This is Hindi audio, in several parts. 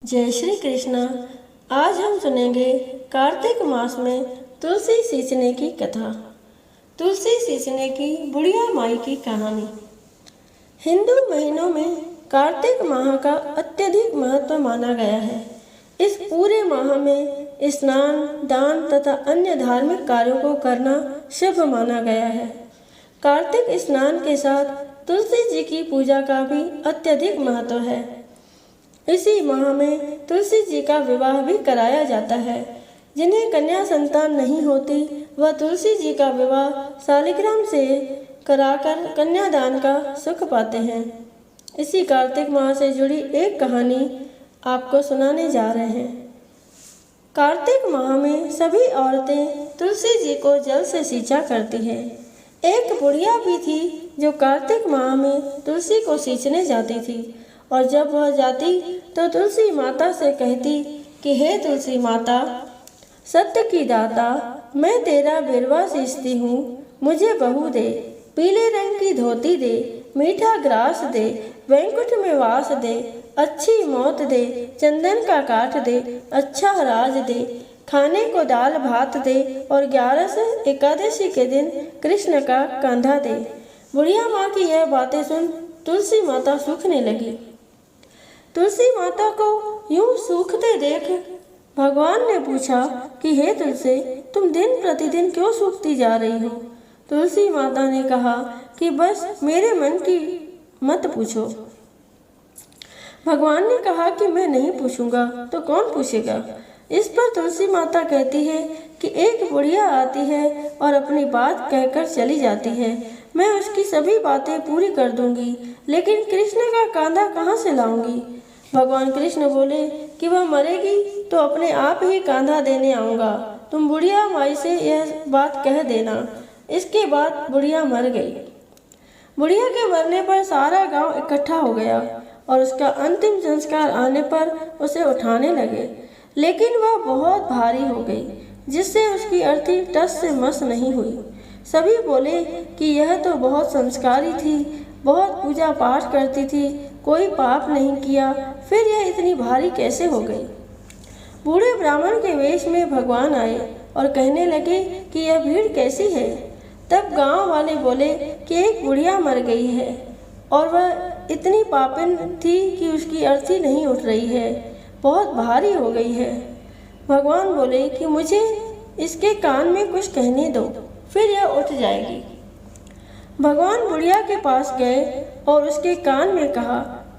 जय श्री कृष्णा। आज हम सुनेंगे कार्तिक मास में तुलसी सींचने की कथा। तुलसी सींचने की बुढ़िया माई की कहानी। हिंदू महीनों में कार्तिक माह का अत्यधिक महत्व माना गया है। इस पूरे माह में स्नान, दान तथा अन्य धार्मिक कार्यों को करना शुभ माना गया है। कार्तिक स्नान के साथ तुलसी जी की पूजा का भी अत्यधिक महत्व है। इसी माह में तुलसी जी का विवाह भी कराया जाता है। जिन्हें कन्या संतान नहीं होती वह तुलसी जी का विवाह शालिग्राम से कराकर कन्यादान का सुख पाते हैं। इसी कार्तिक माह से जुड़ी एक कहानी आपको सुनाने जा रहे हैं। कार्तिक माह में सभी औरतें तुलसी जी को जल से सींचा करती हैं। एक बुढ़िया भी थी जो कार्तिक माह में तुलसी को सींचने जाती थी, और जब वह जाती तो तुलसी माता से कहती कि हे तुलसी माता, सत्य की दाता, मैं तेरा बिरवा सींचती हूँ, मुझे बहू दे, पीले रंग की धोती दे, मीठा ग्रास दे, वैकुंठ में वास दे, अच्छी मौत दे, चंदन का काठ दे, अच्छा राज दे, खाने को दाल भात दे, और 11 एकादशी के दिन कृष्ण का कंधा दे। बुढ़िया माँ की यह बातें सुन तुलसी माता सूखने लगी। तुलसी माता को यूं सूखते देख भगवान ने पूछा कि हे तुलसी, तुम दिन प्रतिदिन क्यों सूखती जा रही हो? तुलसी माता ने कहा कि बस मेरे मन की मत पूछो। भगवान ने कहा कि मैं नहीं पूछूंगा तो कौन पूछेगा? इस पर तुलसी माता कहती है कि एक बुढ़िया आती है और अपनी बात कहकर चली जाती है। मैं उसकी सभी बातें पूरी कर दूंगी, लेकिन कृष्ण का कांधा कहाँ से लाऊंगी? भगवान कृष्ण बोले कि वह मरेगी तो अपने आप ही कांधा देने आऊँगा। तुम बुढ़िया माई से यह बात कह देना। इसके बाद बुढ़िया मर गई। बुढ़िया के मरने पर सारा गांव इकट्ठा हो गया और उसका अंतिम संस्कार आने पर उसे उठाने लगे, लेकिन वह बहुत भारी हो गई, जिससे उसकी अर्थी टस से मस नहीं हुई। सभी बोले कि यह तो बहुत संस्कारी थी, बहुत पूजा पाठ करती थी, कोई पाप नहीं किया, फिर यह इतनी भारी कैसे हो गई? बूढ़े ब्राह्मण के वेश में भगवान आए और कहने लगे कि यह भीड़ कैसी है? तब गांव वाले बोले कि एक बुढ़िया मर गई है और वह इतनी पापिन थी कि उसकी अर्थी नहीं उठ रही है, बहुत भारी हो गई है। भगवान बोले कि मुझे इसके कान में कुछ कहने दो, फिर यह उठ जाएगी। भगवान बुढ़िया के पास गए और उसके कान में कहा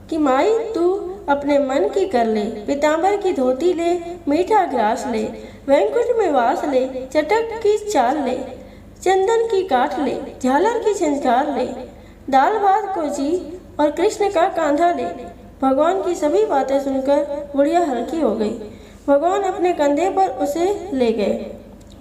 कि माई, तू अपने मन की कर ले, पीतांबर की धोती ले, मीठा ग्रास ले, वैकुंठ में वास ले, चटक की चाल ले, चंदन की काठ ले, झालर की झंझकार ले, दाल भात को जी और कृष्ण का कांधा ले। भगवान की सभी बातें सुनकर बुढ़िया हल्की हो गई। भगवान अपने कंधे पर उसे ले गए।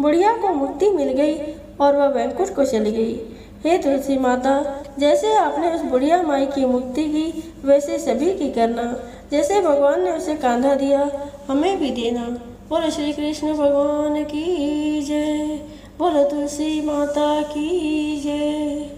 बुढ़िया को मुक्ति मिल गई और वह वैकुंठ को चली गई। हे तुलसी माता, जैसे आपने उस बुढ़िया माई की मुक्ति की, वैसे सभी की करना। जैसे भगवान ने उसे कांधा दिया, हमें भी देना। बोलो श्री कृष्ण भगवान की जय। बोलो तुलसी माता की जय।